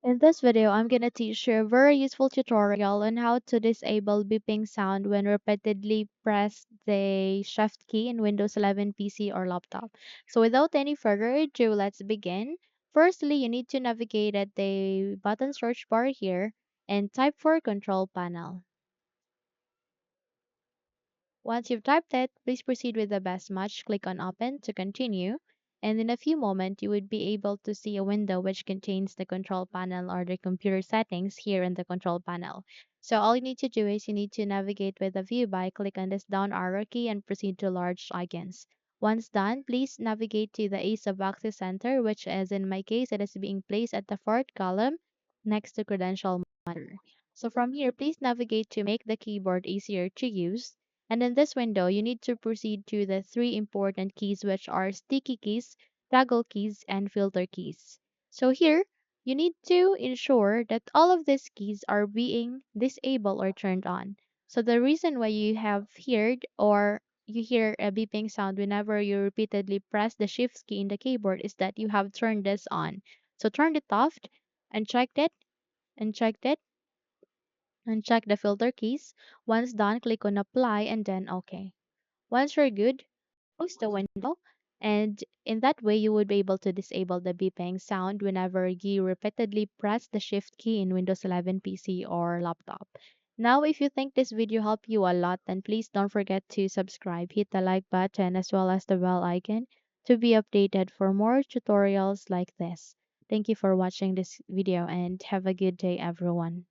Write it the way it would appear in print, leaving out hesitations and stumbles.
In this video, I'm gonna teach you a very useful tutorial on how to disable beeping sound when repeatedly press the shift key in Windows 11 PC or laptop. So without any further ado, let's begin. Firstly, you need to navigate at the button search bar here and type for control panel. Once you've typed it, please proceed with the best match. Click on Open to continue. And in a few moments, you would be able to see a window which contains the control panel or the computer settings here in the control panel. So all you need to do is you need to navigate with the view by click on this down arrow key and proceed to large icons. Once done, please navigate to the Ace of Access Center, which is in my case, it is being placed at the fourth column next to credential monitor. So from here, please navigate to make the keyboard easier to use, and in this window, you need to proceed to the three important keys, which are sticky keys, toggle keys, and filter keys. So here, you need to ensure that all of these keys are being disabled or turned on. So the reason why you have heard or you hear a beeping sound whenever you repeatedly press the shift key in the keyboard is that you have turned this on. So turn it off, unchecked it, unchecked it, uncheck the filter keys. Once done, click on apply and then OK. Once you're good, close the window, and in that way you would be able to disable the beeping sound whenever you repeatedly press the shift key in Windows 11 PC or laptop. Now, if you think this video helped you a lot, then please don't forget to subscribe, hit the like button as well as the bell icon to be updated for more tutorials like this. Thank you for watching this video and have a good day, everyone.